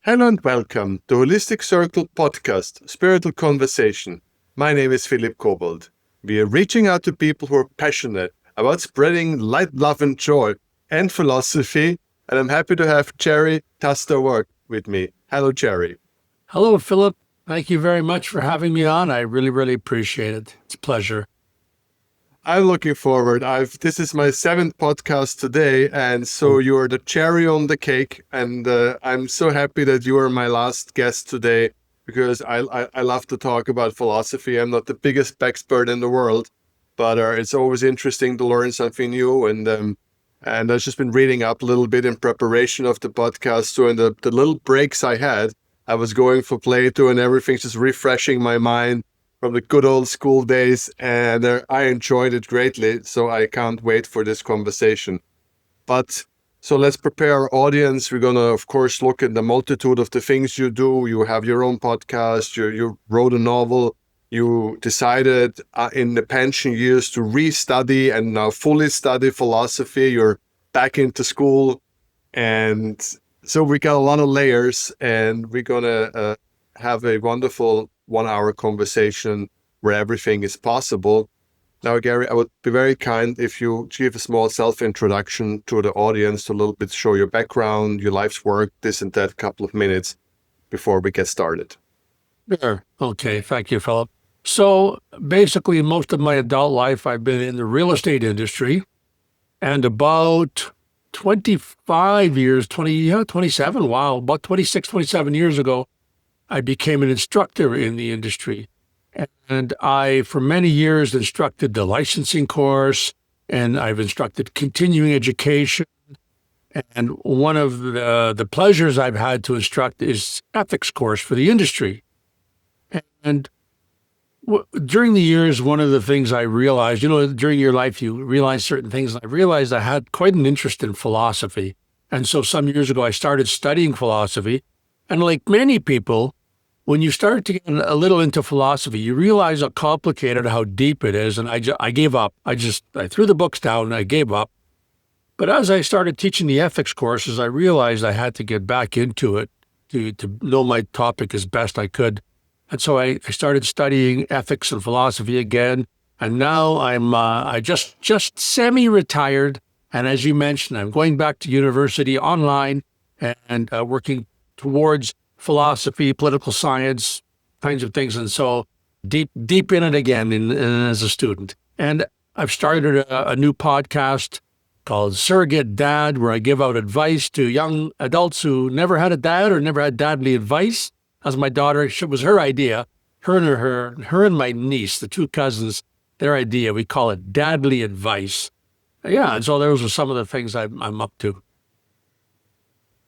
Hello and welcome to Holistic Circle Podcast, Spiritual Conversation. My name is Philipp Kobald. We are reaching out to people who are passionate about spreading light, love, and joy and philosophy. And I'm happy to have Gerry Tostowaryk with me. Hello, Gerry. Hello, Philip. Thank you very much for having me on. I really appreciate it. It's a pleasure. I'm looking forward. This is my 7th podcast today, and so you're the cherry on the cake. And I'm so happy that you are my last guest today because I love to talk about philosophy. I'm not the biggest expert in the world, but it's always interesting to learn something new. And I've just been reading up a little bit in preparation of the podcast. So in the little breaks I had, I was going for Plato and everything, just refreshing my mind from the good old school days, and I enjoyed it greatly, so I can't wait for this conversation. But so let's prepare our audience. We're going to, of course, look at the multitude of the things you do. You have your own podcast, you wrote a novel, you decided in the pension years to restudy and now fully study philosophy. You're back into school, and so we got a lot of layers, and we're going to have a wonderful 1-hour conversation where everything is possible. Now, Gerry, I would be very kind if you give a small self-introduction to the audience, to a little bit show your background, your life's work, this and that, couple of minutes before we get started. Sure. Okay. Thank you, Philip. So basically, most of my adult life, I've been in the real estate industry, and about 25 years, 27, wow, about 26, 27 years ago, I became an instructor in the industry. And I, for many years, instructed the licensing course, and I've instructed continuing education. And one of the pleasures I've had to instruct is ethics course for the industry. And during the years, one of the things I realized, during your life, you realize certain things. And I realized I had quite an interest in philosophy. And so some years ago, I started studying philosophy. And like many people, when you start to get a little into philosophy, you realize how complicated, how deep it is. And I gave up. I threw the books down and I gave up. But as I started teaching the ethics courses, I realized I had to get back into it to know my topic as best I could. And so I started studying ethics and philosophy again. And now I just semi-retired. And as you mentioned, I'm going back to university online and working towards philosophy, political science, kinds of things. And so deep in it again as a student. And I've started a new podcast called Surrogate Dad, where I give out advice to young adults who never had a dad or never had dadly advice. As my daughter, it was her idea, her and my niece, the two cousins, their idea. We call it dadly advice. Yeah, and so those are some of the things I'm up to.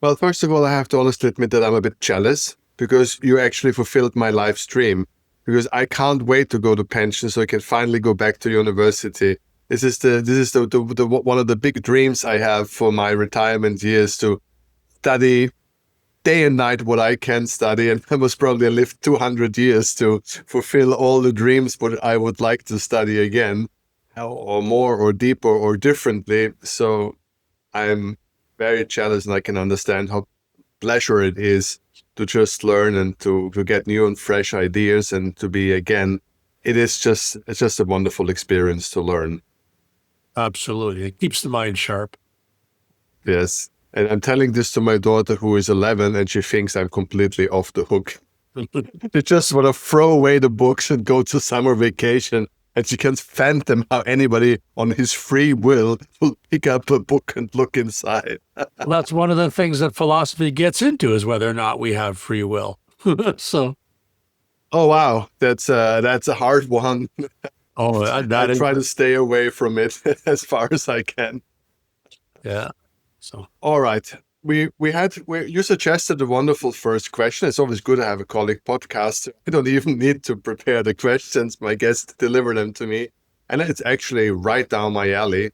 Well, first of all, I have to honestly admit that I'm a bit jealous because you actually fulfilled my life's dream, because I can't wait to go to pension so I can finally go back to university. This is the one of the big dreams I have for my retirement years, to study day and night what I can study, and I must probably live 200 years to fulfill all the dreams what I would like to study again, or more, or deeper, or differently. So I'm very jealous, and I can understand how pleasure it is to just learn and to get new and fresh ideas, and to be again, it's just a wonderful experience to learn. Absolutely. It keeps the mind sharp. Yes. And I'm telling this to my daughter, who is 11, and she thinks I'm completely off the hook. They just want to throw away the books and go to summer vacation. And she can't fathom how anybody on his free will pick up a book and look inside. Well, that's one of the things that philosophy gets into, is whether or not we have free will. So. Oh, wow. That's a hard one. Oh, I try to stay away from it as far as I can. Yeah. So. All right. You suggested a wonderful first question. It's always good to have a colleague podcast. I don't even need to prepare the questions. My guests deliver them to me. And it's actually right down my alley.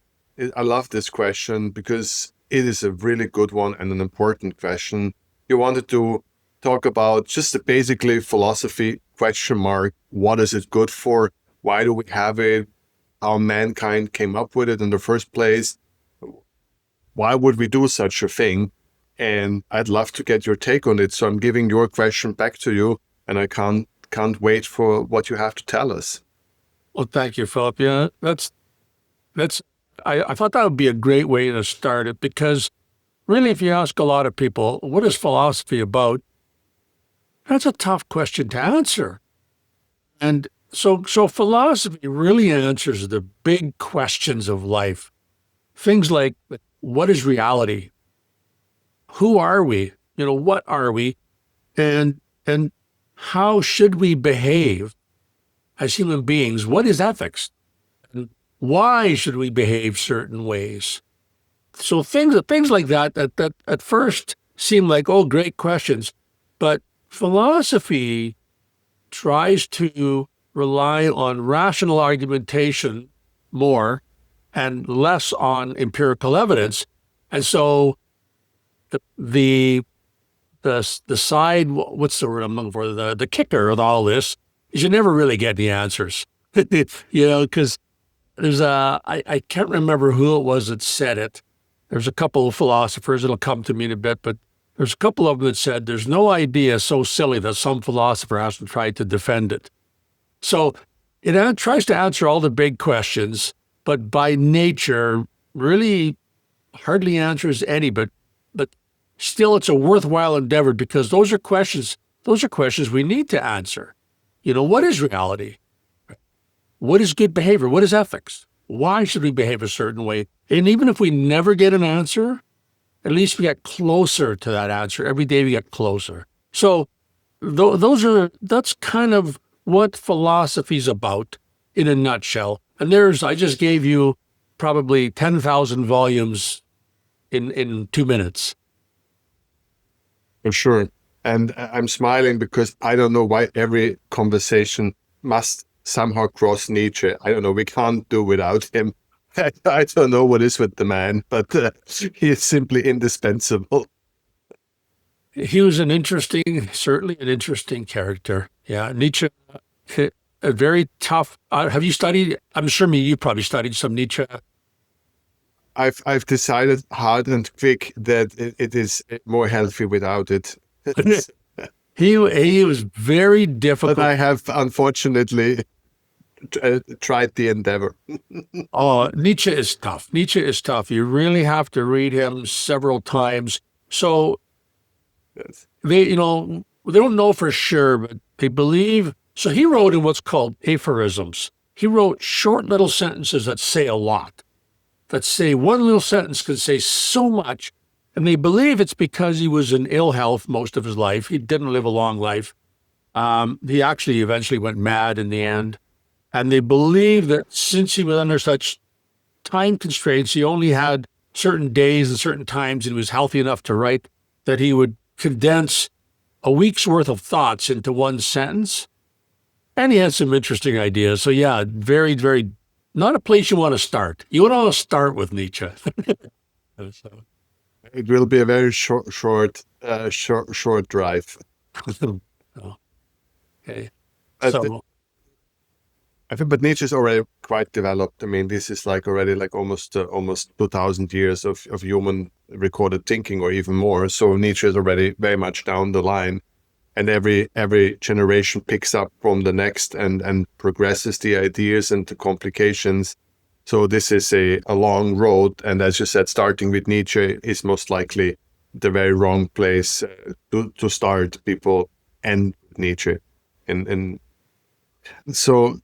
I love this question because it is a really good one and an important question. You wanted to talk about just basically philosophy, ? What is it good for? Why do we have it? How mankind came up with it in the first place? Why would we do such a thing? And I'd love to get your take on it. So I'm giving your question back to you, and I can't wait for what you have to tell us. Well, thank you, Philip. Yeah, I thought that would be a great way to start it, because really, if you ask a lot of people, what is philosophy about? That's a tough question to answer. And so philosophy really answers the big questions of life. Things like, what is reality? Who are we? What are we? And how should we behave as human beings? What is ethics? And why should we behave certain ways? So things like that at first seem like, oh, great questions, but philosophy tries to rely on rational argumentation more and less on empirical evidence. And so the side, what's the word I'm looking for? The kicker of all this is you never really get the answers, because I can't remember who it was that said it. There's a couple of philosophers, it'll come to me in a bit, but there's a couple of them that said there's no idea so silly that some philosopher hasn't tried to defend it. So it tries to answer all the big questions, but by nature really hardly answers any, but still it's a worthwhile endeavor, because those are questions we need to answer. What is reality? What is good behavior? What is ethics? Why should we behave a certain way? And even if we never get an answer, at least we get closer to that answer. Every day we get closer. So that's kind of what philosophy's about in a nutshell. And I just gave you probably 10,000 volumes in 2 minutes. For sure. And I'm smiling because I don't know why every conversation must somehow cross Nietzsche. I don't know. We can't do without him. I don't know what is with the man, but he is simply indispensable. He was certainly an interesting character. Yeah, Nietzsche, a very tough. Have you studied? I'm sure you probably studied some Nietzsche. I've decided hard and quick that it is more healthy without it. He was very difficult. But I have unfortunately tried the endeavor. Oh, Nietzsche is tough. Nietzsche is tough. You really have to read him several times. So Yes. they don't know for sure, but they believe. So he wrote in what's called aphorisms. He wrote short little sentences that say a lot, that say one little sentence can say so much. And they believe it's because he was in ill health most of his life. He didn't live a long life. He actually eventually went mad in the end. And they believe that since he was under such time constraints, he only had certain days and certain times, and he was healthy enough to write, that he would condense a week's worth of thoughts into one sentence. And he had some interesting ideas. So yeah, very, very, not a place you want to start. You want to start with Nietzsche. It will be a very short drive. Okay. I think, but Nietzsche is already quite developed. I mean, this is already almost 2,000 years of human recorded thinking, or even more. So Nietzsche is already very much down the line, and every generation picks up from the next and progresses the ideas and the complications. So this is a long road, and as you said, starting with Nietzsche is most likely the very wrong place to start. People end with Nietzsche, and so.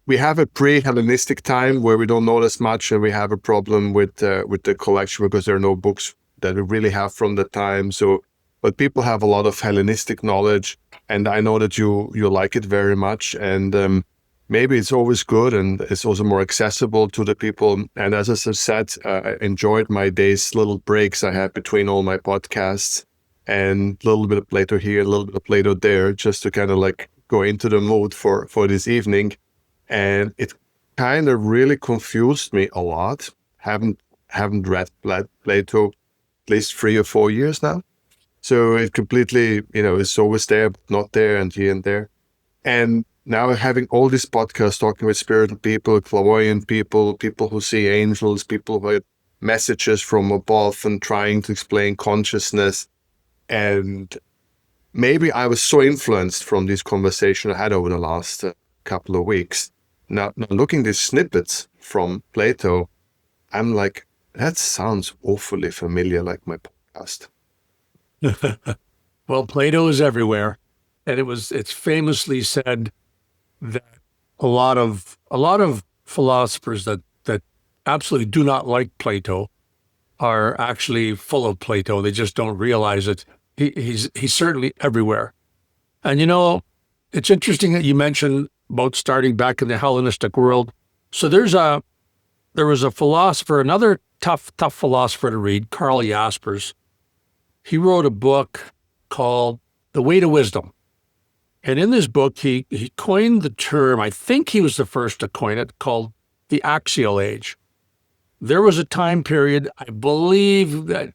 We have a pre-Hellenistic time where we don't know as much, and we have a problem with the collection because there are no books that we really have from the time. So, but people have a lot of Hellenistic knowledge, and I know that you like it very much, and maybe it's always good, and it's also more accessible to the people. And as I said, I enjoyed my days, little breaks I had between all my podcasts, and a little bit of Plato here, a little bit of Plato there, just to kind of go into the mood for this evening. And it kind of really confused me a lot. Haven't read Plato at least 3 or 4 years now. So it completely, it's always there, but not there, and here and there. And now having all these podcasts talking with spiritual people, clairvoyant people, people who see angels, people who messages from above and trying to explain consciousness. And maybe I was so influenced from this conversation I had over the last couple of weeks. Now looking at these snippets from Plato, I'm like, that sounds awfully familiar, like my podcast. Well, Plato is everywhere. And it's famously said that a lot of philosophers that absolutely do not like Plato are actually full of Plato. They just don't realize it. He's certainly everywhere. And it's interesting that you mentioned about starting back in the Hellenistic world. So there was a philosopher, another tough philosopher to read, Karl Jaspers. He wrote a book called The Way to Wisdom. And in this book, he coined the term, I think he was the first to coin it, called the axial age. There was a time period, I believe that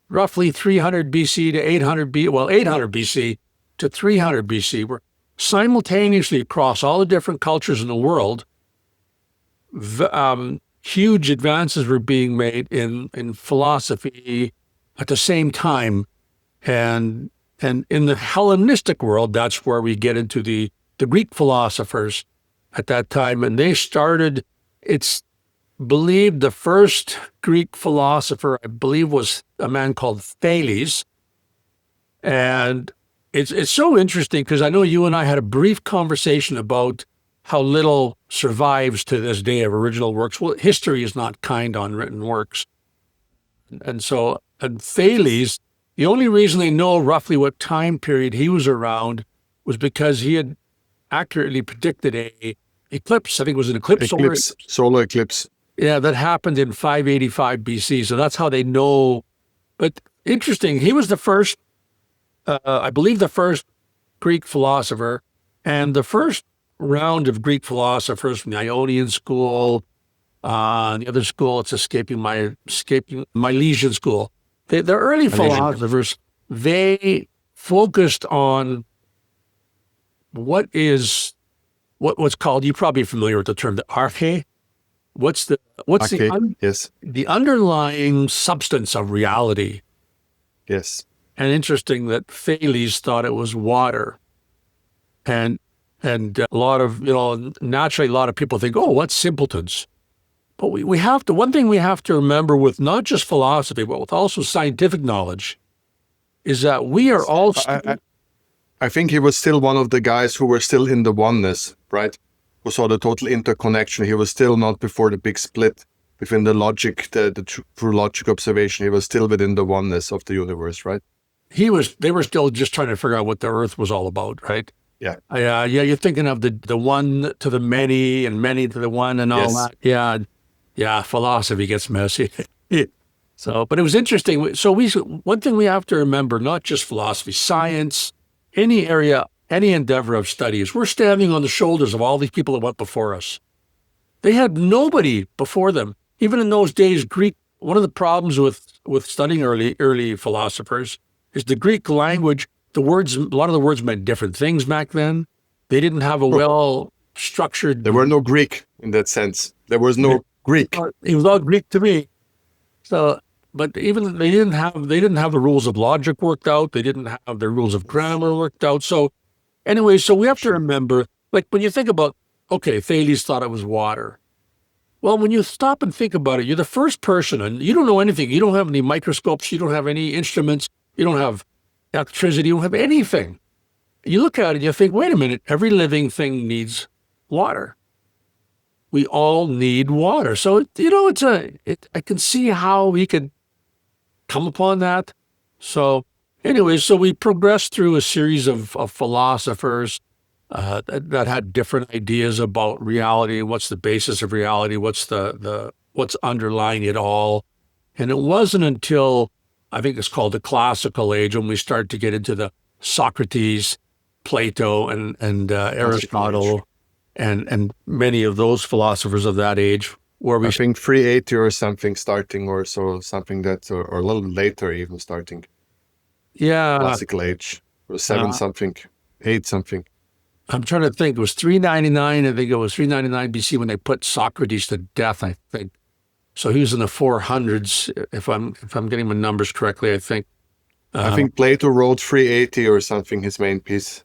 roughly 300 BC to 800 BC to 300 BC, where simultaneously across all the different cultures in the world, huge advances were being made in philosophy at the same time. And in the Hellenistic world, that's where we get into the Greek philosophers at that time. And they started, it's believed the first Greek philosopher, I believe, was a man called Thales. And it's so interesting because I know you and I had a brief conversation about how little survives to this day of original works. Well, history is not kind on written works. And Thales, the only reason they know roughly what time period he was around was because he had accurately predicted a eclipse. I think it was an eclipse. Solar eclipse. Yeah, that happened in 585 BC. So that's how they know. But interesting, he was the first, I believe the first Greek philosopher, and the first round of Greek philosophers from the Ionian school, the other school, it's escaping my Milesian school. The early philosophers, they focused on what's called, you're probably familiar with the term, the arche. What's the underlying substance of reality? Yes. And interesting that Thales thought it was water. And a lot of, naturally a lot of people think, oh, what simpletons. But we have to, one thing we have to remember with not just philosophy, but with also scientific knowledge, is that we are all... I think he was still one of the guys who were still in the oneness, right? Who saw the total interconnection. He was still not before the big split within the logic, the true logic observation. He was still within the oneness of the universe, right? They were still just trying to figure out what the earth was all about, right? Yeah. You're thinking of the one to the many and many to the one and all that. Yeah, philosophy gets messy. So, but it was interesting. So one thing we have to remember, not just philosophy, science, any area, any endeavor of study, is we're standing on the shoulders of all these people that went before us. They had nobody before them. Even in those days, Greek, one of the problems with studying early philosophers is the Greek language. A lot of the words meant different things back then. They didn't have a well-structured... There were no Greek in that sense. There was no Greek. It was all Greek to me. So, but even they didn't have the rules of logic worked out. They didn't have the rules of grammar worked out. So anyway, so we have to remember, like when you think about, okay, Thales thought it was water. Well, when you stop and think about it, you're the first person and you don't know anything. You don't have any microscopes. You don't have any instruments. You don't have electricity. You don't have anything. You look at it and you think, wait a minute, every living thing needs water. We all need water. So, I can see how we could come upon that. So anyway, so we progressed through a series of philosophers that had different ideas about reality. What's the basis of reality? What's what's underlying it all? And it wasn't until, I think it's called the classical age, when we start to get into the Socrates, Plato, and Aristotle, and many of those philosophers of that age, where I think 380 or something starting, or so something that, or a little later even starting. Yeah, classical age, or 7 something, 8 something. I'm trying to think. It was 399. I think it was 399 BC when they put Socrates to death, I think. So he was in the 400s, if I'm getting my numbers correctly, I think. I think Plato wrote 380 or something, his main piece.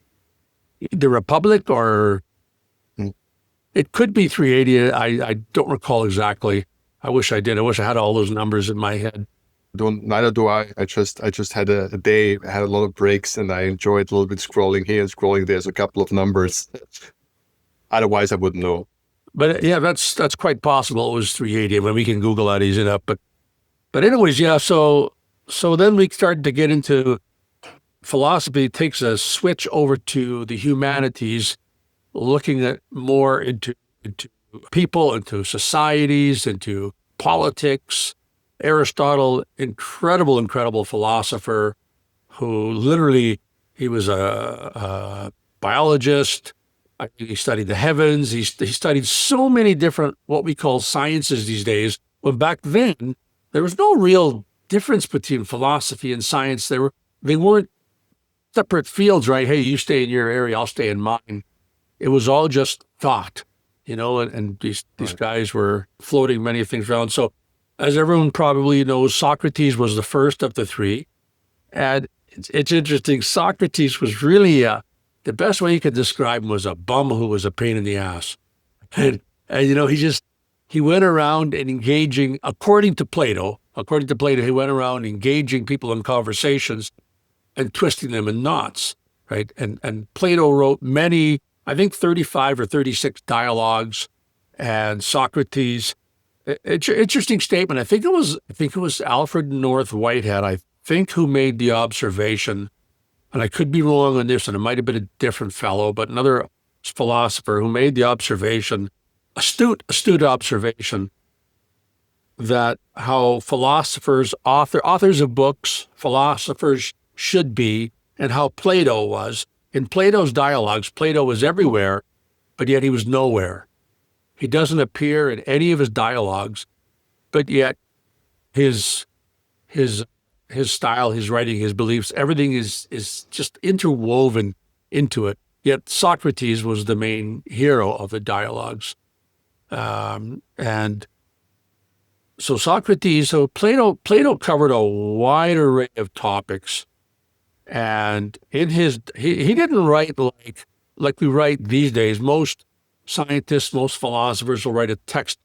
The Republic, or Mm. it could be 380. I don't recall exactly. I wish I did. I wish I had all those numbers in my head. Neither do I. I just had a day, I had a lot of breaks, and I enjoyed a little bit scrolling here and scrolling there. There's a couple of numbers. Otherwise, I wouldn't know. But yeah, that's quite possible. It was 380. When we can Google that easy enough. But anyways, yeah. So then we started to get into philosophy. Takes a switch over to the humanities, looking at more into people, into societies, into politics. Aristotle, incredible philosopher, who literally, he was a biologist. I think he studied the heavens. He studied so many different, what we call sciences these days, when back then, there was no real difference between philosophy and science. They weren't separate fields, right? Hey, you stay in your area, I'll stay in mine. It was all just thought, and these guys were floating many things around. So as everyone probably knows, Socrates was the first of the three. And it's interesting. Socrates was really the best way you could describe him was a bum who was a pain in the ass. And he went around and engaging, according to Plato, he went around engaging people in conversations and twisting them in knots, right? And Plato wrote many, I think 35 or 36 dialogues, and Socrates, interesting statement. I think it was Alfred North Whitehead, I think, who made the observation, and I could be wrong on this, and it might have been a different fellow, but another philosopher who made the observation, astute observation, that how philosophers, authors of books, philosophers should be, and how Plato was. In Plato's dialogues, Plato was everywhere, but yet he was nowhere. He doesn't appear in any of his dialogues, but yet his style, his writing, his beliefs, everything is just interwoven into it. Yet Socrates was the main hero of the dialogues. And so Plato covered a wide array of topics. And in he didn't write like we write these days. Most scientists, most philosophers will write a text.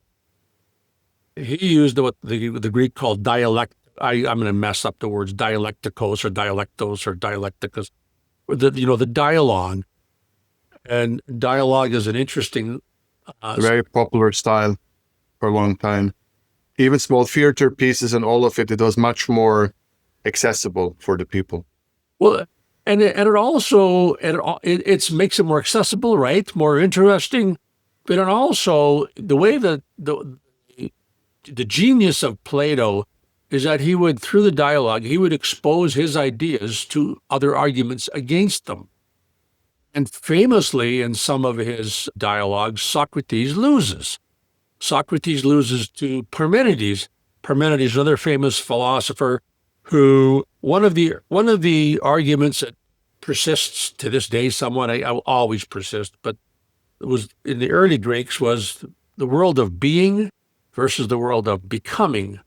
He used what the Greek called dialect. I'm going to mess up the words dialecticos or dialectos or dialecticus, the dialogue. And dialogue is an interesting, very popular style for a long time. Even small theater pieces and all of it, it was much more accessible for the people. Well, and it also it makes it more accessible, right? More interesting, but it also, the way that the genius of Plato is that he would, through the dialogue, he would expose his ideas to other arguments against them. And famously, in some of his dialogues, Socrates loses. Socrates loses to Parmenides. Parmenides, another famous philosopher, who one of the arguments that persists to this day somewhat, I will always persist, but it was in the early Greeks, was the world of being versus the world of becoming.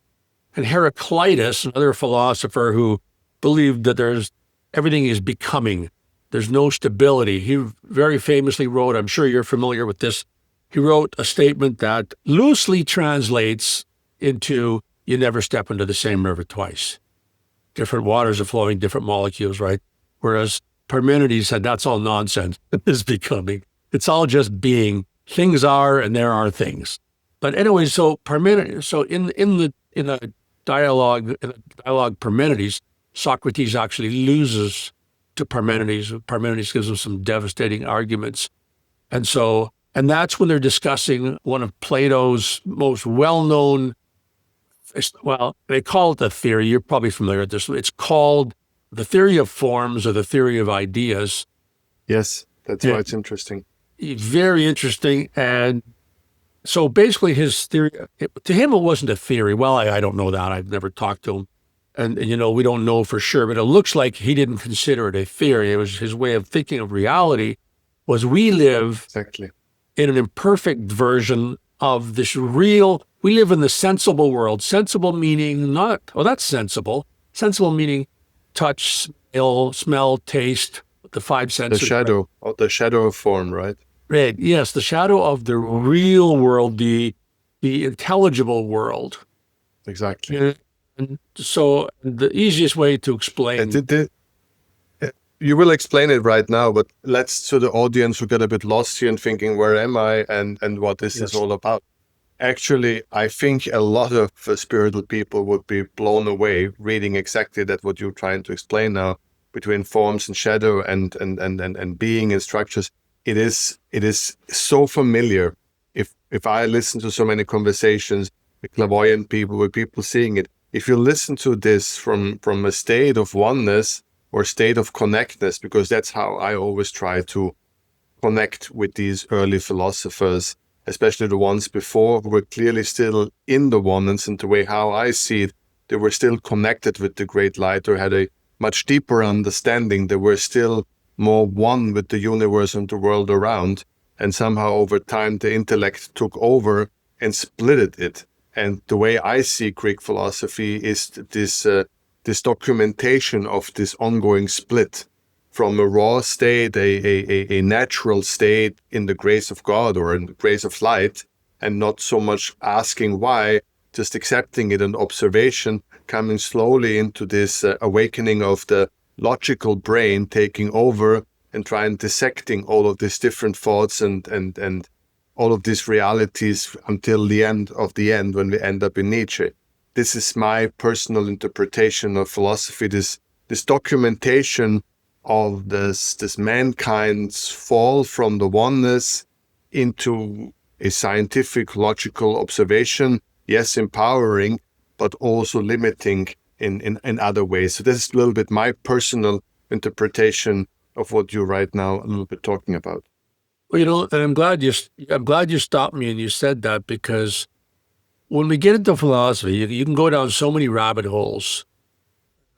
And Heraclitus, another philosopher who believed that everything is becoming. There's no stability. He very famously wrote, I'm sure you're familiar with this, he wrote a statement that loosely translates into, you never step into the same river twice. Different waters are flowing, different molecules, right? Whereas Parmenides said that's all nonsense. It's becoming. It's all just being. Things are, and there are things. But anyway, so Parmenides. So in a dialogue Parmenides, Socrates actually loses to Parmenides. Parmenides gives him some devastating arguments, and that's when they're discussing one of Plato's most well-known. Well, they call it the theory. You're probably familiar with this. It's called the theory of forms or the theory of ideas. Yes, that's why it's interesting. Very interesting. And so basically his theory, to him, it wasn't a theory. Well, I don't know that. I've never talked to him. And we don't know for sure, but it looks like he didn't consider it a theory. It was his way of thinking of reality was we live exactly in an imperfect version of this real we live in the sensible world. Sensible meaning not, oh, that's sensible. Sensible meaning touch, smell, taste, the five senses. The shadow of form, right? Right. Yes, the shadow of the real world, the intelligible world. Exactly. And so the easiest way to explain. You will explain it right now, but let's, so the audience who get a bit lost here and thinking, where am I and what this is all about? Actually, I think a lot of spiritual people would be blown away reading exactly that what you're trying to explain now, between forms and shadow and being and structures. It is so familiar. If I listen to so many conversations with clairvoyant people, with people seeing it, if you listen to this from a state of oneness or state of connectedness, because that's how I always try to connect with these early philosophers, especially the ones before who were clearly still in the oneness, and the way how I see it, they were still connected with the great light or had a much deeper understanding. They were still more one with the universe and the world around. And somehow over time, the intellect took over and split it. And the way I see Greek philosophy is this documentation of this ongoing split from a raw state, a natural state in the grace of God or in the grace of light, and not so much asking why, just accepting it and observation, coming slowly into this awakening of the logical brain taking over and trying dissecting all of these different thoughts and all of these realities until the end of the end, when we end up in Nietzsche. This is my personal interpretation of philosophy, this documentation of this mankind's fall from the oneness into a scientific, logical observation, yes, empowering, but also limiting in other ways. So this is a little bit my personal interpretation of what you're right now a little bit talking about. Well, and I'm glad you stopped me and you said that, because when we get into philosophy, you can go down so many rabbit holes,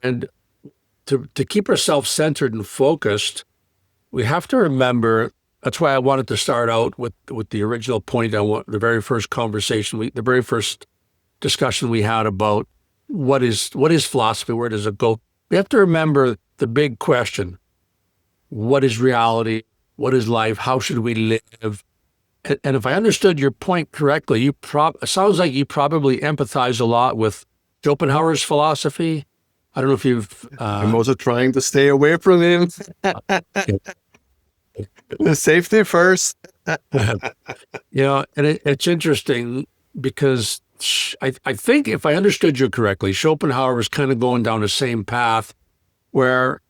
and to keep ourselves centered and focused, we have to remember. That's why I wanted to start out with the original point. The very first conversation, the very first discussion we had about what is philosophy, where does it go? We have to remember the big question: what is reality? What is life? How should we live? And if I understood your point correctly, it sounds like you probably empathize a lot with Schopenhauer's philosophy. I don't know if you've... I'm also trying to stay away from him. The safety first. And it's interesting because I think if I understood you correctly, Schopenhauer was kind of going down the same path where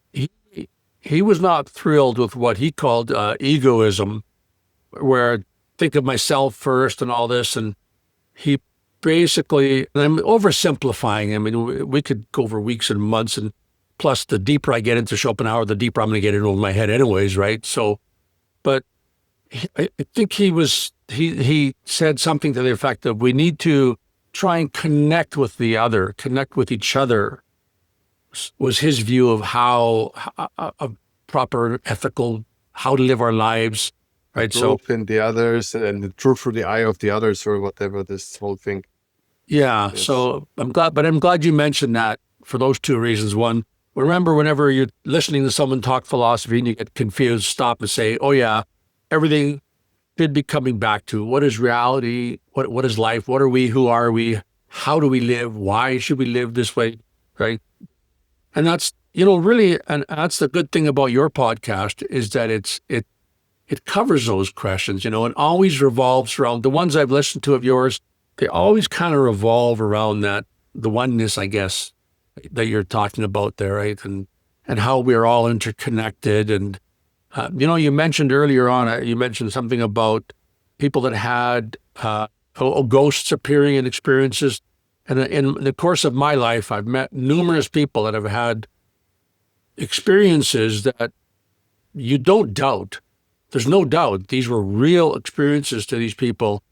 he was not thrilled with what he called egoism, where think of myself first and all this. And he basically, and I'm oversimplifying. I mean, we could go over weeks and months, and plus the deeper I get into Schopenhauer, the deeper I'm going to get into my head anyways, right? So, but I think he said something to the effect of we need to try and connect with the other, connect with each other, was his view of how a proper ethical, how to live our lives, right? Truth in the others and the truth through the eye of the others, or whatever this whole thing. Yeah. Yes. So I'm glad you mentioned that for those two reasons. One, remember, whenever you're listening to someone talk philosophy and you get confused, stop and say, oh yeah, everything should be coming back to what is reality? What is life? What are we? Who are we? How do we live? Why should we live this way? Right. And that's, really, and that's the good thing about your podcast, is that it covers those questions, and always revolves around the ones I've listened to of yours. They always kind of revolve around the oneness, I guess, that you're talking about there, right? And how we're all interconnected. And, you mentioned earlier on, you mentioned something about people that had ghosts appearing in experiences. And in the course of my life, I've met numerous people that have had experiences that you don't doubt. There's no doubt these were real experiences to these people,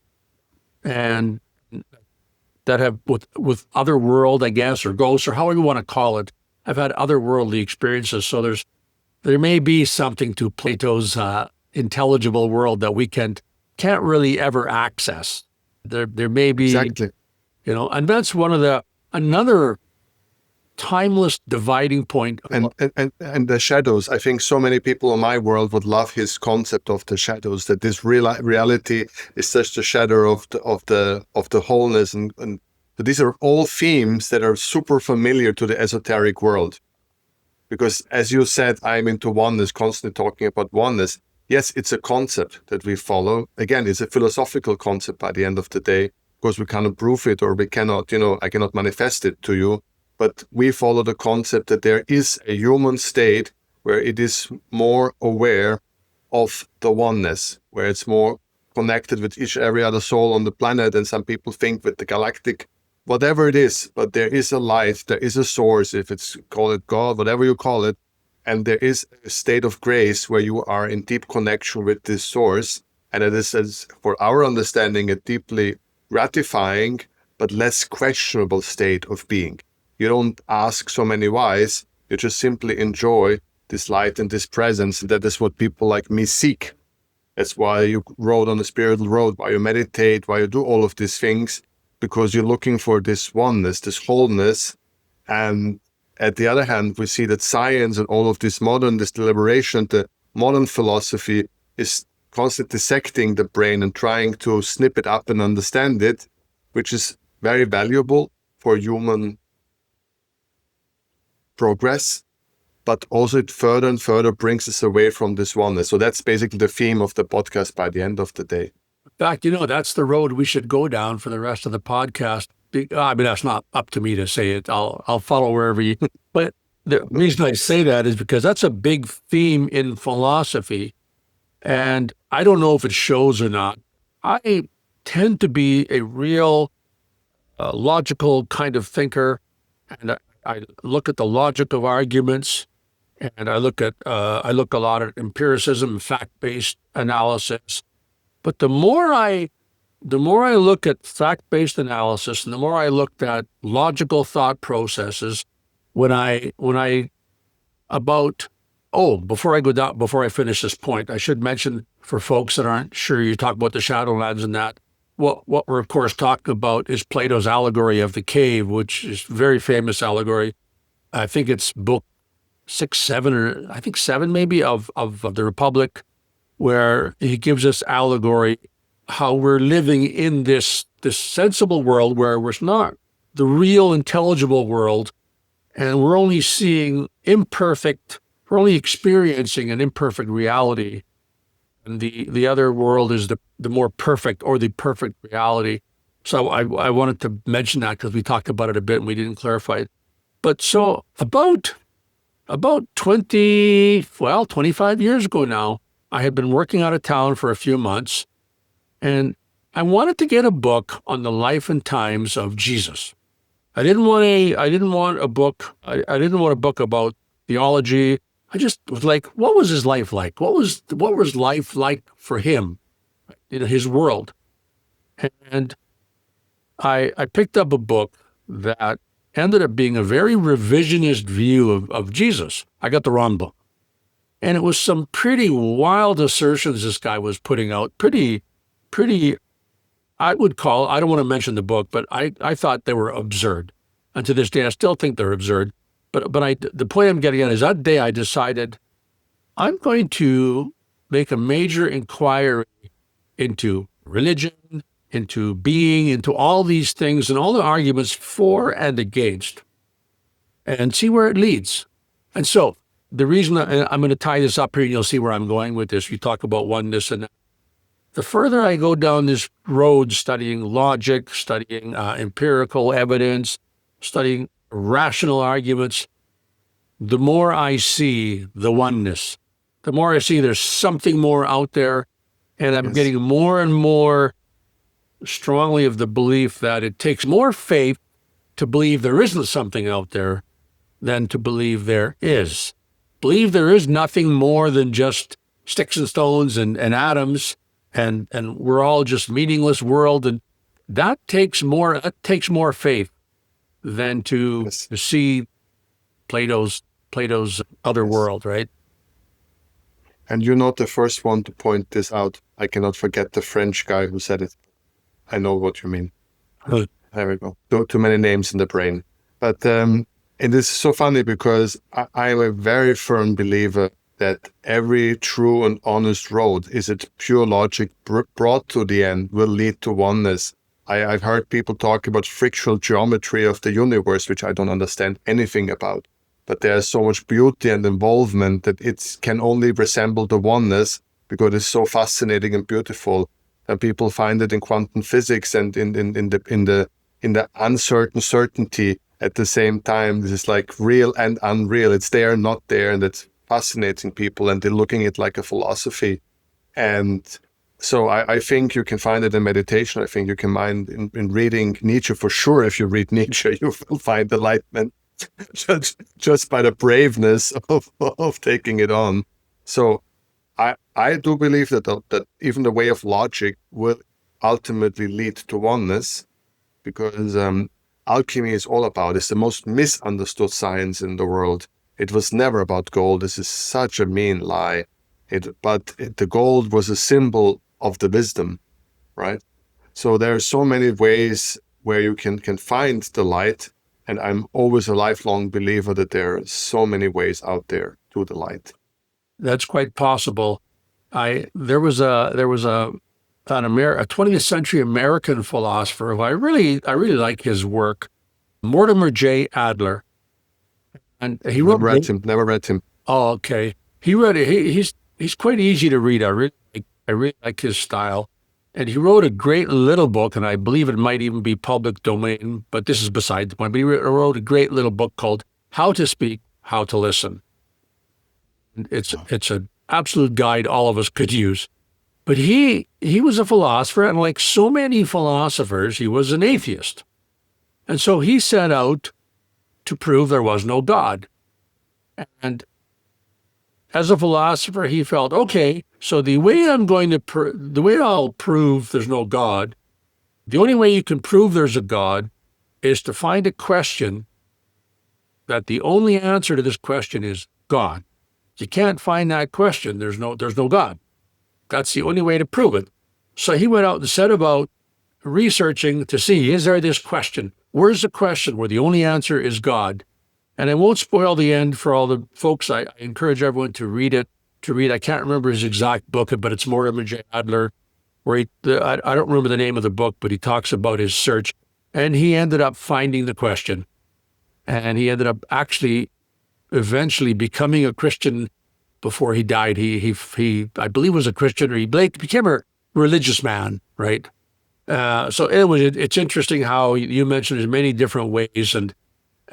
and that have with other world, I guess, or ghosts, or however you want to call it, have had otherworldly experiences. So there may be something to Plato's intelligible world that we can't really ever access. There may be, Exactly. and that's another timeless dividing point. And the shadows. I think so many people in my world would love his concept of the shadows. That this reality is just a shadow of the wholeness, and these are all themes that are super familiar to the esoteric world. Because as you said, I'm into oneness, constantly talking about oneness. Yes, it's a concept that we follow. Again, it's a philosophical concept by the end of the day, because we cannot prove it, or we cannot, I cannot manifest it to you. But we follow the concept that there is a human state where it is more aware of the oneness, where it's more connected with every other soul on the planet. And some people think with the galactic, whatever it is, but there is a light, there is a source, if it's call it God, whatever you call it. And there is a state of grace where you are in deep connection with this source. And it is, for our understanding, a deeply gratifying but less questionable state of being. You don't ask so many whys, you just simply enjoy this light and this presence. And that is what people like me seek. That's why you rode on the spiritual road, why you meditate, why you do all of these things, because you're looking for this oneness, this wholeness. And at the other hand, we see that science and all of this deliberation, the modern philosophy is constantly dissecting the brain and trying to snip it up and understand it, which is very valuable for human progress, but also it further and further brings us away from this oneness. So that's basically the theme of the podcast by the end of the day. In fact, that's the road we should go down for the rest of the podcast. I mean, that's not up to me to say it. I'll follow wherever you. But the reason I say that is because that's a big theme in philosophy, and I don't know if it shows or not. I tend to be a real logical kind of thinker, and I look at the logic of arguments, and I look a lot at empiricism, fact-based analysis. But the more I look at fact-based analysis, and the more I looked at logical thought processes, before I finish this point, I should mention for folks that aren't sure, you talk about the Shadowlands and that. What we're of course talking about is Plato's allegory of the cave, which is a very famous allegory. I think it's book 6, 7, or I think 7 maybe of the Republic, where he gives us allegory how we're living in this sensible world where we're not the real intelligible world, and we're only experiencing an imperfect reality. And the other world is the more perfect, or the perfect reality. So I wanted to mention that because we talked about it a bit and we didn't clarify it. But so about 25 years ago now, I had been working out of town for a few months, and I wanted to get a book on the life and times of Jesus. I didn't want a book about theology. I just was like, what was his life like? What was life like for him, his world? And I picked up a book that ended up being a very revisionist view of Jesus. I got the wrong book. And it was some pretty wild assertions this guy was putting out. Pretty, I don't want to mention the book, but I thought they were absurd. And to this day, I still think they're absurd. But the point I'm getting at is that day I decided I'm going to make a major inquiry into religion, into being, into all these things and all the arguments for and against, and see where it leads. And so the reason I'm going to tie this up here, and you'll see where I'm going with this. You talk about oneness, and the further I go down this road, studying logic, studying empirical evidence, studying rational arguments, the more I see the oneness, the more I see there's something more out there, and I'm getting more and more strongly of the belief that it takes more faith to believe there isn't something out there than to believe there is. Believe there is nothing more than just sticks and stones and atoms, and we're all just meaningless world, and that takes more faith than to see Plato's other world, right? And you're not the first one to point this out. I cannot forget the French guy who said it. I know what you mean. Huh. There we go. Too many names in the brain. But it is so funny because I'm a very firm believer that every true and honest road, is it pure logic brought to the end, will lead to oneness. I've heard people talk about frictional geometry of the universe, which I don't understand anything about. But there's so much beauty and involvement that it can only resemble the oneness because it's so fascinating and beautiful. And people find it in quantum physics and in the uncertain certainty at the same time. This is like real and unreal. It's there, not there, and it's fascinating people, and they're looking at it like a philosophy. And so I think you can find it in meditation. I think you can find in reading Nietzsche for sure. If you read Nietzsche, you will find enlightenment just by the braveness of taking it on. So I do believe that even the way of logic will ultimately lead to oneness, because alchemy is all about, it's the most misunderstood science in the world. It was never about gold. This is such a mean lie. But the gold was a symbol of the wisdom, right? So there are so many ways where you can find the light. And I'm always a lifelong believer that there are so many ways out there to the light. That's quite possible. There was a 20th century American philosopher who I really like his work, Mortimer J. Adler, and he wrote. Never read him. Oh, okay. He wrote. He's quite easy to read. I really like his style, and he wrote a great little book, and I believe it might even be public domain. But this is beside the point. But he wrote a great little book called "How to Speak, How to Listen." It's an absolute guide all of us could use. But he was a philosopher, and like so many philosophers, he was an atheist. And so he set out to prove there was no God. And as a philosopher, he felt, okay, so the way I'll prove there's no God, the only way you can prove there's a God is to find a question that the only answer to this question is God. You can't find that question, there's no God. That's the only way to prove it. So he went out and set about researching to see, is there this question? Where's the question where the only answer is God? And I won't spoil the end for all the folks. I encourage everyone to read it. I can't remember his exact book, but it's Mortimer J. Adler, where I don't remember the name of the book, but he talks about his search. And he ended up finding the question. And he ended up actually eventually becoming a Christian before he died. He I believe was a Christian, or he became a religious man, right? So anyway, it's interesting how you mentioned there's many different ways,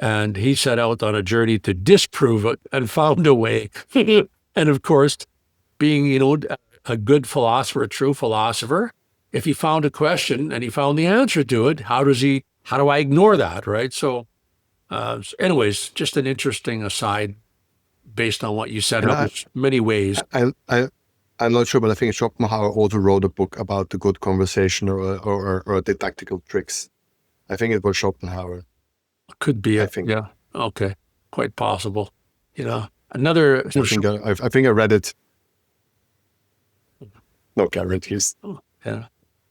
and he set out on a journey to disprove it and found a way. And of course, being a good philosopher, a true philosopher, if he found a question and he found the answer to it, how do I ignore that, right? So anyways, just an interesting aside based on what you said. There's many ways. I'm not sure, but I think Schopenhauer also wrote a book about the good conversation or the tactical tricks. I think it was Schopenhauer. Could be. I think. Yeah. Okay. Quite possible. Another. I think I read it. No guarantees. Yeah.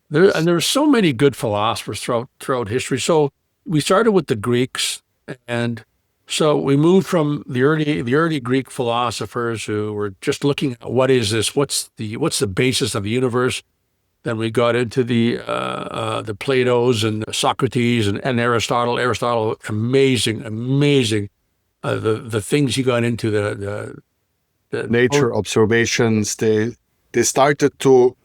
There are so many good philosophers throughout history. So we started with the Greeks, and so we moved from the early Greek philosophers who were just looking at what is this, what's the basis of the universe. Then we got into the Platos and Socrates and Aristotle. Aristotle, amazing. The things he got into, the nature observations. They started to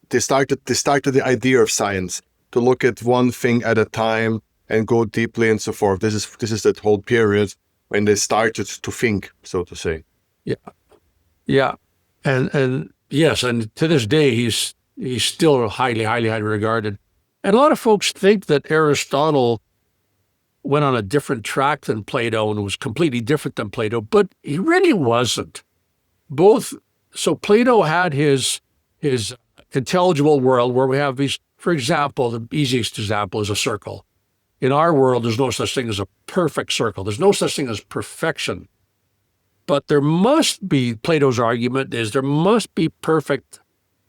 They started the idea of science, to look at one thing at a time and go deeply and so forth. This is that whole period when they started to think, so to say. Yeah, and yes, and to this day he's still highly regarded. And a lot of folks think that Aristotle went on a different track than Plato and was completely different than Plato, but he really wasn't. So Plato had his intelligible world where we have these, for example, the easiest example is a circle. In our world, there's no such thing as a perfect circle. There's no such thing as perfection. But there must be, Plato's argument is there must be perfect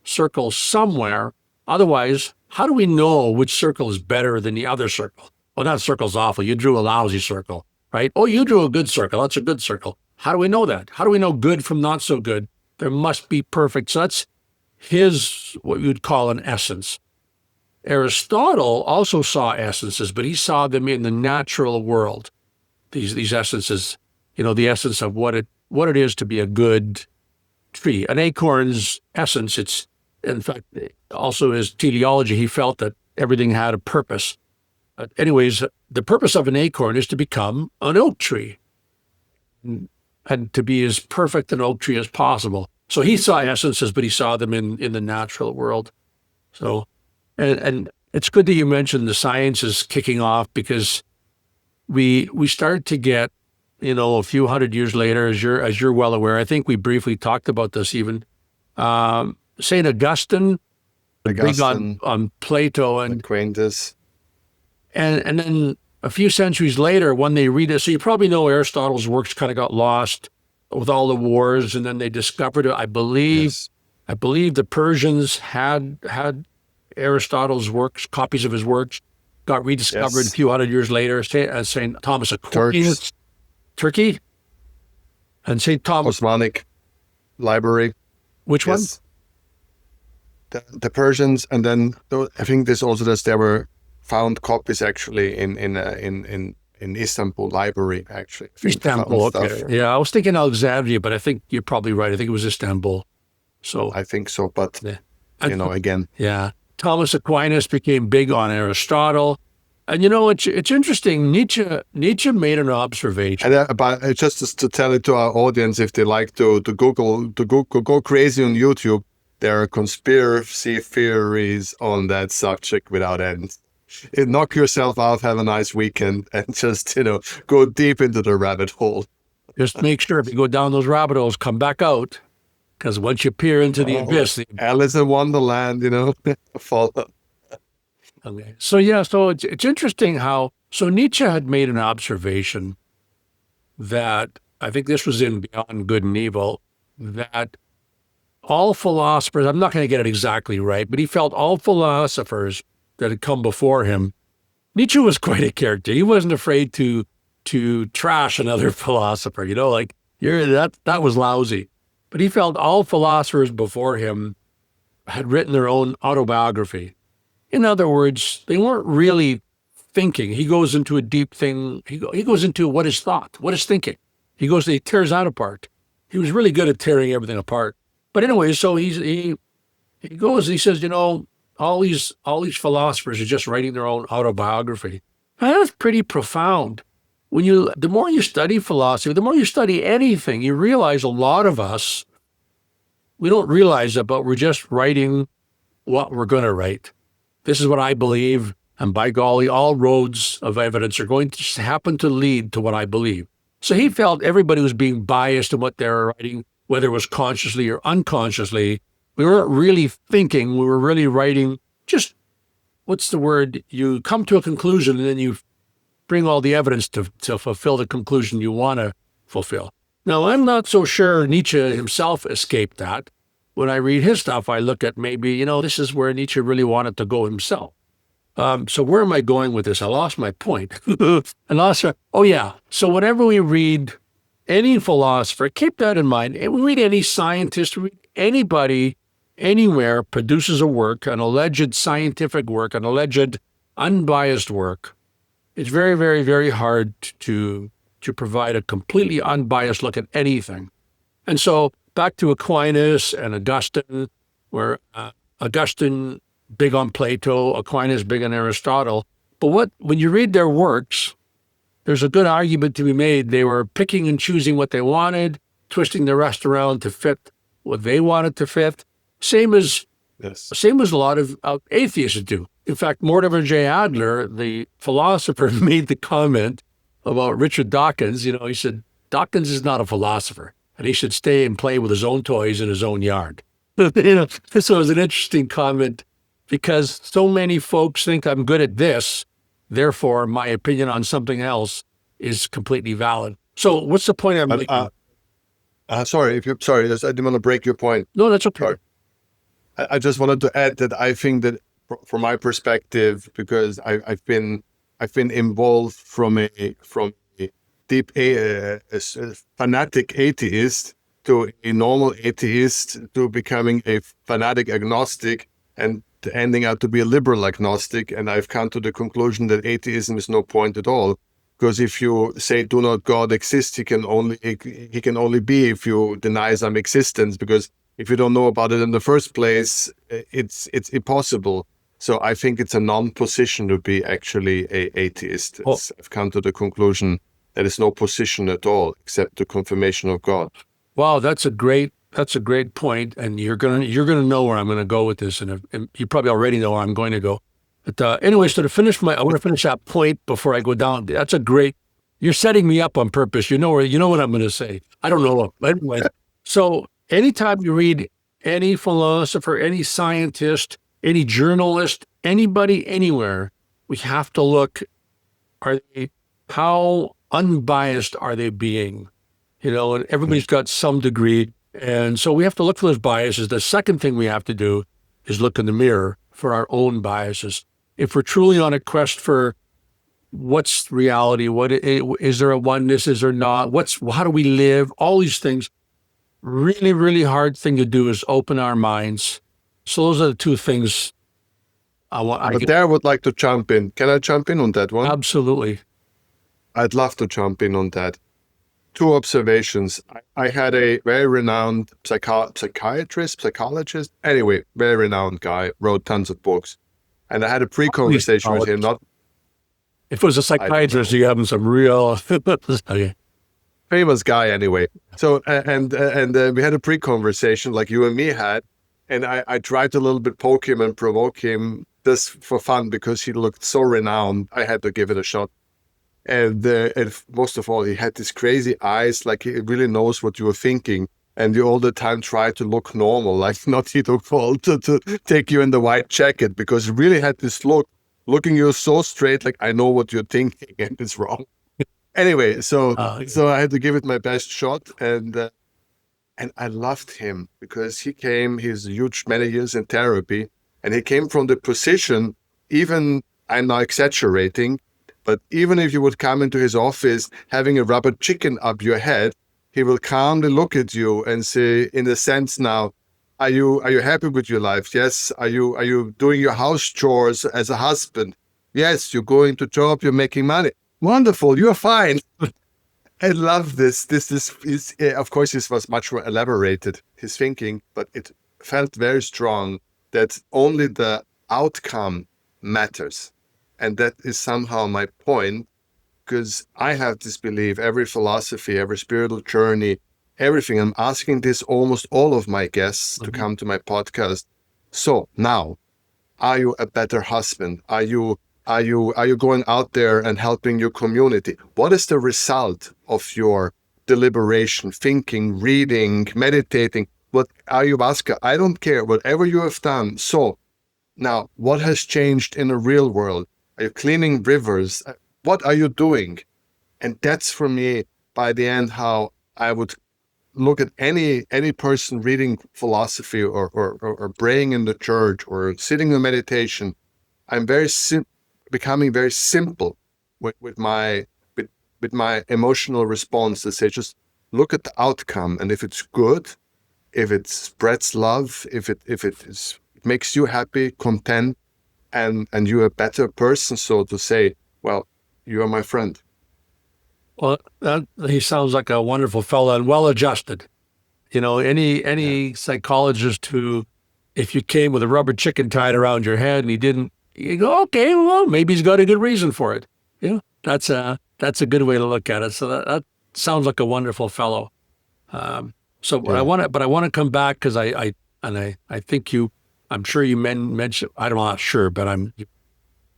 circles somewhere. Otherwise, how do we know which circle is better than the other circle? Well, that circle's awful. You drew a lousy circle, right? Oh, you drew a good circle. That's a good circle. How do we know that? How do we know good from not so good? There must be perfect. So that's his, what we would call an essence. Aristotle also saw essences, but he saw them in the natural world. These essences, the essence of what it is to be a good tree. An acorn's essence, it's, in fact, also his teleology, he felt that everything had a purpose. Anyways, the purpose of an acorn is to become an oak tree and to be as perfect an oak tree as possible. So he saw essences, but he saw them in the natural world. So, and it's good that you mentioned the sciences kicking off, because we start to get, a few hundred years later, as you're well aware, I think we briefly talked about this even, St. Augustine, big on Plato and Acquaintance. And then a few centuries later, when they read it, so you probably know Aristotle's works kind of got lost with all the wars, and then they discovered it. I believe the Persians had Aristotle's works, copies of his works, got rediscovered a few hundred years later. St. Thomas Aquinas, Turkey, and St. Thomas. Osmanic library. Which one? The Persians, and then I think this also there were found copies actually in Istanbul library, actually. Istanbul, okay. Yeah, I was thinking Alexandria, but I think you're probably right. I think it was Istanbul. So I think so, but again. Yeah. Thomas Aquinas became big on Aristotle. And it's interesting. Nietzsche made an observation. And but just to tell it to our audience, if they like to go crazy on YouTube, there are conspiracy theories on that subject without end. Knock yourself out, have a nice weekend, and just, go deep into the rabbit hole. Just make sure if you go down those rabbit holes, come back out. Because once you peer into the abyss... Alice in Wonderland, follow. Okay. So it's interesting how... So Nietzsche had made an observation that, I think this was in Beyond Good and Evil, that all philosophers, I'm not going to get it exactly right, but he felt all philosophers that had come before him. Nietzsche was quite a character. He wasn't afraid to trash another philosopher, that was lousy. But he felt all philosophers before him had written their own autobiography. In other words, they weren't really thinking. He goes into a deep thing. He goes into what is thought, what is thinking. He tears that apart. He was really good at tearing everything apart. But anyway, so he goes and he says, all these philosophers are just writing their own autobiography. And that's pretty profound. The more you study philosophy, the more you study anything, you realize a lot of us, we don't realize it, but we're just writing what we're going to write. This is what I believe, and by golly, all roads of evidence are going to happen to lead to what I believe. So he felt everybody was being biased in what they were writing, whether it was consciously or unconsciously. We weren't really thinking, we were really writing just, what's the word? You come to a conclusion and then you bring all the evidence to fulfill the conclusion you want to fulfill. Now, I'm not so sure Nietzsche himself escaped that. When I read his stuff, I look at maybe, this is where Nietzsche really wanted to go himself. So where am I going with this? I lost my point. So whenever we read any philosopher, keep that in mind. And we read any scientist, anybody, anywhere produces a work, an alleged scientific work, an alleged unbiased work. It's very, very, very hard to provide a completely unbiased look at anything. And so back to Aquinas and Augustine, where Augustine big on Plato, Aquinas big on Aristotle. But when you read their works, there's a good argument to be made. They were picking and choosing what they wanted, twisting the rest around to fit what they wanted to fit. Same as a lot of atheists do. In fact, Mortimer J. Adler, the philosopher, made the comment about Richard Dawkins. He said, Dawkins is not a philosopher, and he should stay and play with his own toys in his own yard. This was an interesting comment because so many folks think I'm good at this, therefore my opinion on something else is completely valid. So what's the point I'm making? Sorry, I didn't want to break your point. No, that's okay. Sorry. I just wanted to add that I think that from my perspective, because I've been involved from a deep a fanatic atheist to a normal atheist to becoming a fanatic agnostic and ending out to be a liberal agnostic. And I've come to the conclusion that atheism is no point at all. Because if you say do not God exist, he can only be if you deny some existence. Because if you don't know about it in the first place, it's impossible. So I think it's a non-position to be actually a atheist. I've come to the conclusion that it's no position at all except the confirmation of God. Wow, that's a great point, and you're gonna know where I'm gonna go with this, and you probably already know where I'm going to go. But anyway, so I want to finish that point before I go down. That's a great. You're setting me up on purpose. You know what I'm going to say. I don't know. Anyway, so anytime you read any philosopher, any scientist, any journalist, anybody, anywhere, we have to look. How unbiased are they being? And everybody's got some degree, and so we have to look for those biases. The second thing we have to do is look in the mirror for our own biases. If we're truly on a quest for what's reality, is there a oneness, is there not? How do we live? All these things. Really, really hard thing to do is open our minds. So those are the two things I want. I would like to jump in. Can I jump in on that one? Absolutely. I'd love to jump in on that. Two observations. I had a very renowned psychologist, anyway, very renowned guy, wrote tons of books. And I had a pre-conversation with him. If it was a psychiatrist, you having some real okay. Famous guy anyway. So and we had a pre-conversation like you and me had, and I tried to a little bit poke him and provoke him just for fun because he looked so renowned. I had to give it a shot. And most of all, he had these crazy eyes, like he really knows what you were thinking. And you all the time try to look normal, like not he to take you in the white jacket, because he really had this looking you so straight, like I know what you're thinking and it's wrong. Anyway, so I had to give it my best shot, and I loved him because he's many years in therapy, and he came from the position, even I'm now exaggerating, but even if you would come into his office having a rubber chicken up your head, he will calmly look at you and say, in a sense now, are you happy with your life? Yes. Are you doing your house chores as a husband? Yes. You're going to job, you're making money. Wonderful, you're fine. I love this. This is of course, this was much more elaborated, his thinking, but it felt very strong that only the outcome matters. And that is somehow my point. Because I have this belief, every philosophy, every spiritual journey, everything. I'm asking this almost all of my guests to come to my podcast. So now, are you a better husband? Are you going out there and helping your community? What is the result of your deliberation, thinking, reading, meditating? What are you asking? I don't care. Whatever you have done. So now, what has changed in the real world? Are you cleaning rivers? What are you doing? And that's for me, by the end, how I would look at any person reading philosophy or praying in the church or sitting in meditation. I'm becoming very simple with my emotional response to say, just look at the outcome. And if it's good, if it spreads love, if it makes you happy, content, and you're a better person, so to say, well, you are my friend. Well, he sounds like a wonderful fellow and well-adjusted. Any psychologist who, if you came with a rubber chicken tied around your head and he didn't, you go, okay, well, maybe he's got a good reason for it. That's a good way to look at it. So that sounds like a wonderful fellow. But I want to come back because I think I'm sure you mentioned, I'm not sure, but you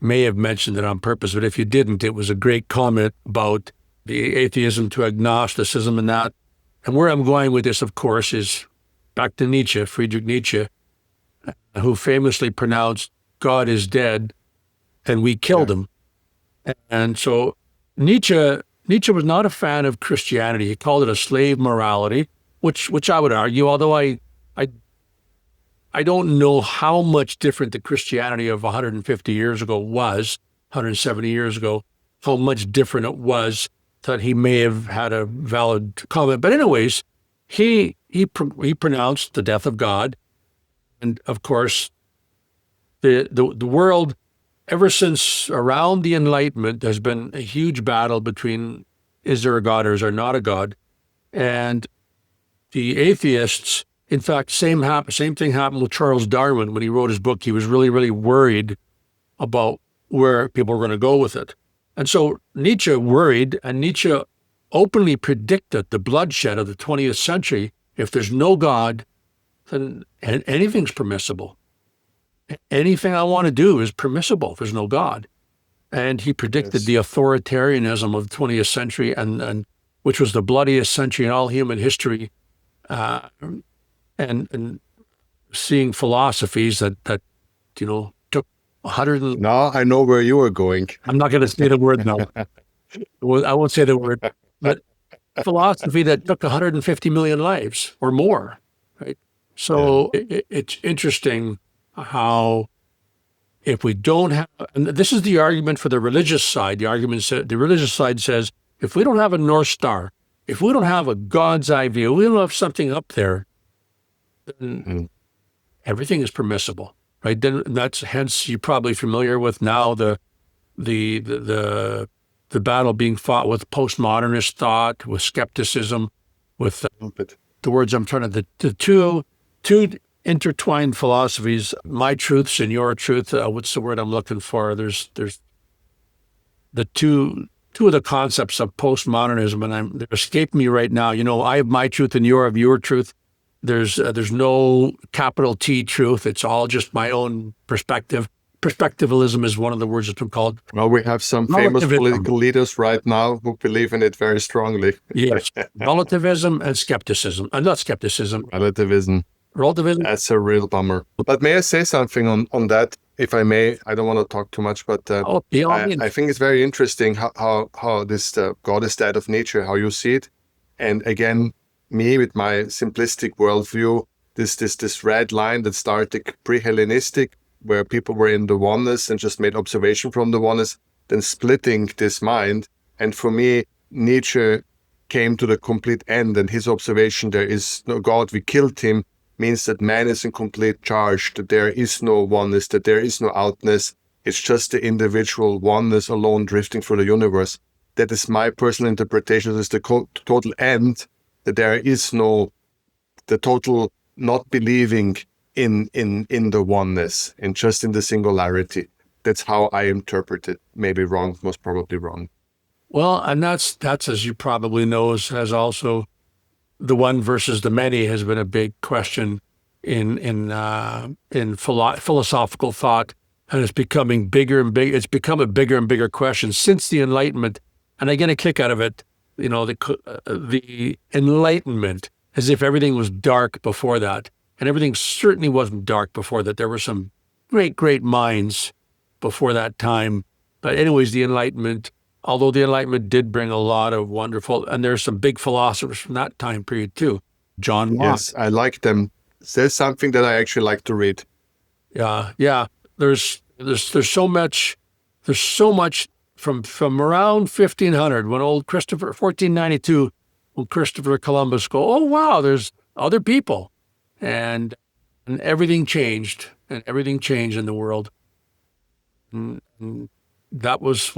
may have mentioned it on purpose, but if you didn't, it was a great comment about the atheism to agnosticism and that. And where I'm going with this, of course, is back to Nietzsche, Friedrich Nietzsche, who famously pronounced, God is dead and we killed him. And so Nietzsche was not a fan of Christianity. He called it a slave morality, which I would argue, although I I don't know how much different the Christianity of 150 years ago was, 170 years ago, how much different it was, that he may have had a valid comment. But anyways, he pronounced the death of God. And of course, the world, ever since around the Enlightenment, there's been a huge battle between is there a God or is there not a God? And the atheists, in fact, same thing happened with Charles Darwin when he wrote his book. He was really, really worried about where people were going to go with it. And so Nietzsche worried, and Nietzsche openly predicted the bloodshed of the 20th century. If there's no God, then anything's permissible. Anything I want to do is permissible if there's no God. And he predicted the authoritarianism of the 20th century, and which was the bloodiest century in all human history, and seeing philosophies that took 100. Now I know where you are going. I'm not going to say the word now. I won't say the word, but philosophy that took 150 million lives or more, right? So it's interesting how if we don't have, and this is the argument for the religious side. The religious side says, if we don't have a North Star, if we don't have a God's eye view, we don't have something up there, then everything is permissible, right? Then that's hence you're probably familiar with now the battle being fought with postmodernist thought, with skepticism, with the words I'm trying to the two intertwined philosophies, my truths and your truth. What's the word I'm looking for? There's the two of the concepts of postmodernism, and they're escaping me right now. I have my truth and you have your truth. There's no capital T truth. It's all just my own perspective. Perspectivalism is one of the words that's been called. Well, we have some famous political leaders right now who believe in it very strongly. Yes, relativism and skepticism. Not skepticism. Relativism. That's a real bummer. But may I say something on that, if I may? I don't want to talk too much, but I think it's very interesting how this God is dead of nature, how you see it. And again, me with my simplistic worldview, this red line that started pre-Hellenistic, where people were in the oneness and just made observation from the oneness, then splitting this mind. And for me, Nietzsche came to the complete end, and his observation, there is no God, we killed him, means that man is in complete charge, that there is no oneness, that there is no outness. It's just the individual oneness alone drifting through the universe. That is my personal interpretation. That is the total end, that there is the total not believing in the oneness and just in the singularity. That's how I interpret it. Maybe wrong, most probably wrong. Well, and that's as you probably know, has also the one versus the many has been a big question in philosophical thought, and it's becoming bigger and bigger. It's become a bigger and bigger question since the Enlightenment, and I get a kick out of it. The Enlightenment, as if everything was dark before that, and everything certainly wasn't dark before that. There were some great minds before that time, but anyways, the Enlightenment. Although the Enlightenment did bring a lot of wonderful, and there's some big philosophers from that time period too. John Locke. Yes, I like them. There's something that I actually like to read. Yeah. There's so much. There's so much from around 1500 when 1492, when Christopher Columbus go, oh wow, there's other people, and everything changed, in the world. And that's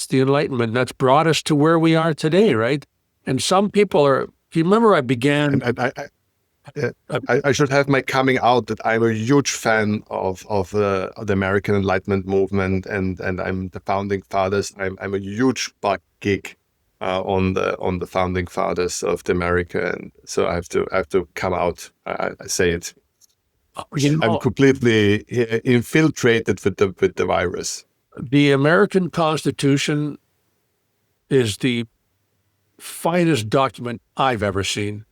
the Enlightenment. That's brought us to where we are today, right? And some people are. Do you remember I began? I should have my coming out that I'm a huge fan of the American Enlightenment movement, and I'm the founding fathers. I'm a huge butt geek on the founding fathers of the America, and so I have to come out. I say it. I'm completely infiltrated with the virus. The American Constitution is the finest document I've ever seen.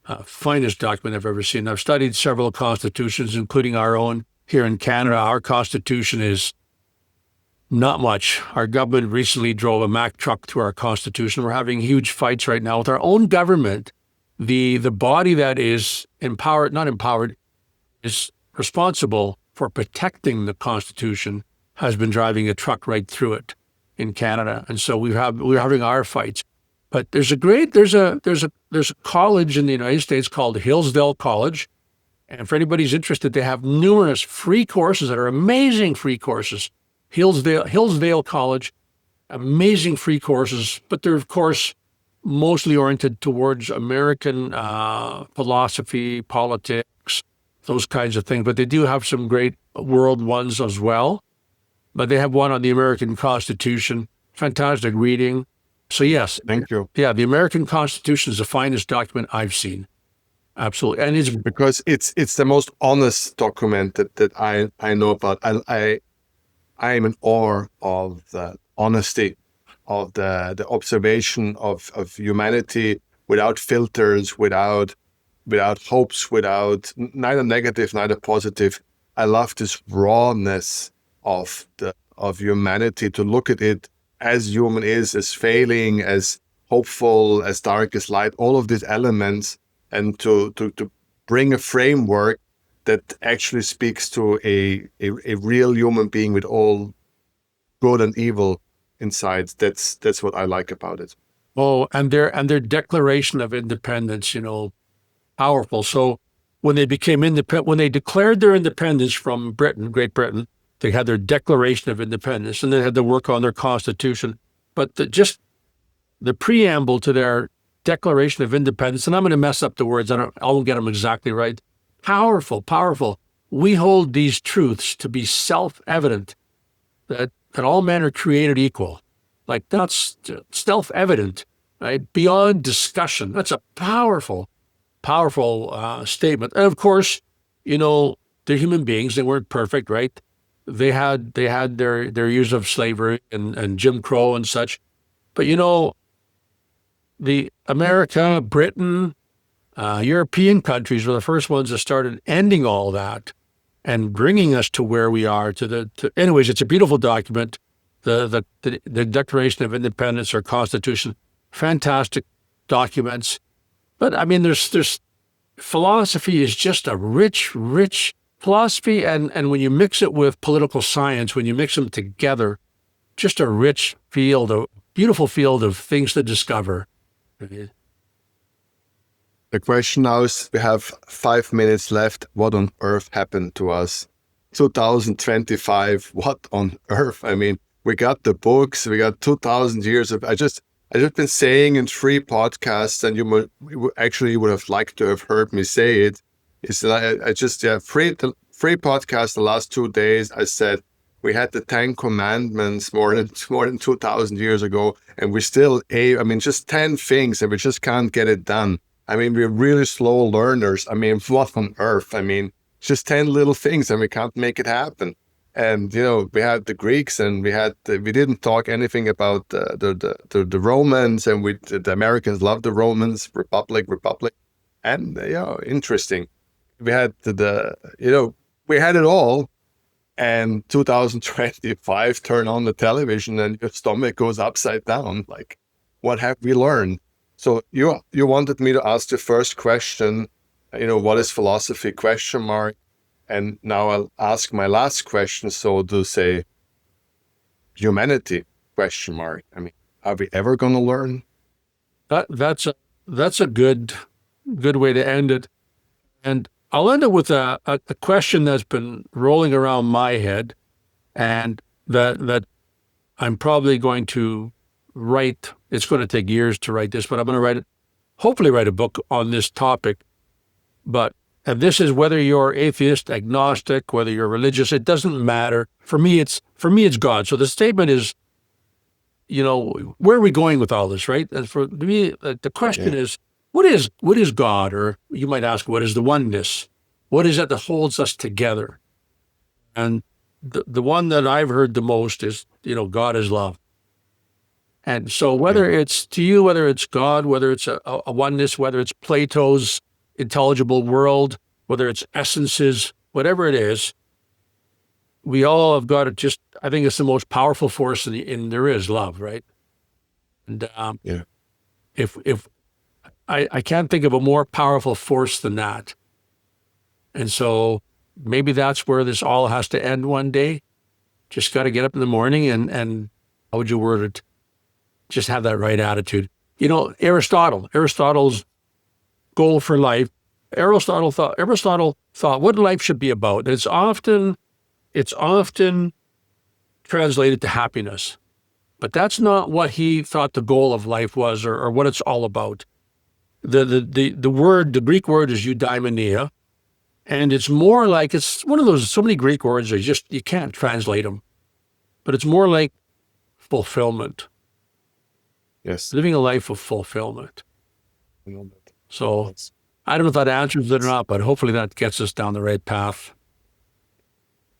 I've studied several constitutions, including our own here in Canada. Our Constitution is not much. Our government recently drove a Mack truck to our Constitution. We're having huge fights right now with our own government. The body that is not empowered, is responsible for protecting the Constitution has been driving a truck right through it in Canada. And so we're having our fights. But there's a college in the United States called Hillsdale College. And for anybody's interested, they have numerous free courses that are amazing free courses. Hillsdale College, amazing free courses, but they're of course mostly oriented towards American philosophy, politics, those kinds of things. But they do have some great world ones as well. But they have one on the American Constitution, fantastic reading. So yes, Thank you. yeah, the American Constitution is the finest document I've seen. Absolutely, and it's Because it's the most honest document that I know about. I am in awe of the honesty, of the observation of humanity without filters, without hopes, without neither negative, neither positive. I love this rawness of humanity, to look at it as human is, as failing, as hopeful, as dark as light, all of these elements, and to bring a framework that actually speaks to a real human being with all good and evil inside. That's what I like about it. oh, and their Declaration of Independence, powerful. So when they became independent, when they declared their independence from Great Britain, they had their Declaration of Independence, and they had to work on their Constitution. But just the preamble to their Declaration of Independence, and I'm going to mess up the words, I won't get them exactly right. Powerful, powerful. We hold these truths to be self-evident, that all men are created equal. Like, that's self-evident, right? Beyond discussion. That's a powerful, powerful statement. And of course, they're human beings. They weren't perfect, right? They had their use of slavery and Jim Crow and such. But the America, Britain, European countries were the first ones that started ending all that and bringing us to where we are. Anyways, it's a beautiful document. The Declaration of Independence or Constitution, fantastic documents. But I mean, there's philosophy is just a rich philosophy, and when you mix it with political science, when you mix them together, just a rich field, a beautiful field of things to discover. The question now is, we have 5 minutes left. What on earth happened to us? 2025, what on earth? I mean, we got the books, we got 2,000 years of, I just been saying in 3 podcasts, and you would have liked to have heard me say it. It's like, free podcast the last 2 days. I said we had the 10 commandments more than 2,000 years ago, and we still, just 10 things, and we just can't get it done. I mean, we're really slow learners. I mean, what on earth? I mean, just 10 little things, and we can't make it happen. And we had the Greeks, and we didn't talk anything about the Romans, and the Americans loved the Romans, Republic, and interesting. We had we had it all, and 2025, turn on the television and your stomach goes upside down. Like, what have we learned? So you wanted me to ask the first question, what is philosophy, ? And now I'll ask my last question, so to say, humanity, ? I mean, are we ever going to learn? That's a good way to end it. And I'll end it with a question that's been rolling around my head, and that I'm probably going to write. It's going to take years to write this, but I'm going to hopefully write a book on this topic. And this is whether you're atheist, agnostic, whether you're religious, it doesn't matter. For me, it's God. So the statement is, where are we going with all this, right? And for me, the question is, what is God? Or you might ask, what is the oneness? What is it that holds us together? And the one that I've heard the most is, God is love. And so whether it's to you, whether it's God, whether it's a oneness, whether it's Plato's intelligible world, whether it's essences, whatever it is, we all have got to I think it's the most powerful force in there is love, right? And if I can't think of a more powerful force than that. And so maybe that's where this all has to end one day. Just got to get up in the morning and how would you word it? Just have that right attitude. You know, Aristotle's goal for life. Aristotle thought what life should be about. It's often translated to happiness, but that's not what he thought the goal of life was, or what it's all about. The Greek word is eudaimonia, and it's more like, it's one of those, so many Greek words are just, you can't translate them, but it's more like fulfillment. Yes. Living a life of fulfillment. I know that. So I don't know if that answers it or not, but hopefully that gets us down the right path.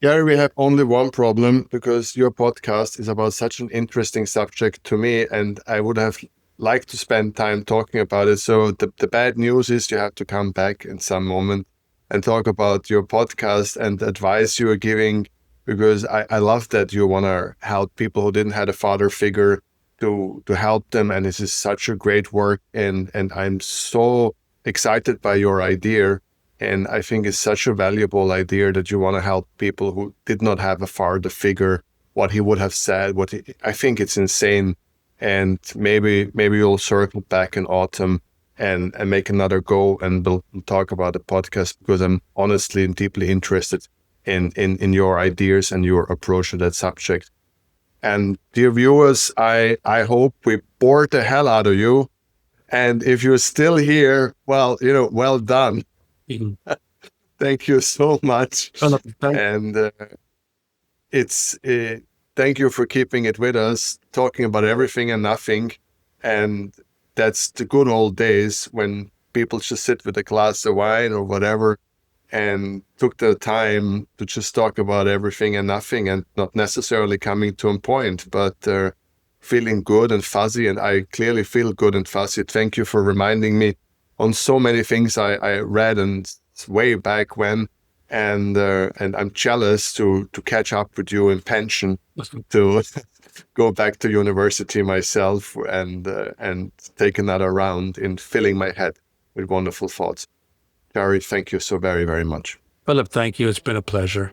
Gerry, we have only one problem, because your podcast is about such an interesting subject to me, and I would have liked to spend time talking about it. So the bad news is you have to come back in some moment and talk about your podcast and advice you are giving, because I love that you want to help people who didn't have a father figure to help them. And this is such a great work. And I'm so excited by your idea. And I think it's such a valuable idea that you want to help people who did not have a father figure, what he would have said, I think it's insane. And maybe you'll circle back in autumn and make another go, and we'll talk about the podcast, because I'm honestly and deeply interested in your ideas and your approach to that subject. And dear viewers, I hope we bored the hell out of you. And if you're still here, well, well done. Thank you so much. And thank you for keeping it with us, talking about everything and nothing. And that's the good old days when people just sit with a glass of wine or whatever and took the time to just talk about everything and nothing, and not necessarily coming to a point, but feeling good and fuzzy. And I clearly feel good and fuzzy. Thank you for reminding me on so many things I read and way back when. And I'm jealous to catch up with you in pension, to go back to university myself and take another round in filling my head with wonderful thoughts. Gerry, thank you so very, very much. Philip, thank you. It's been a pleasure.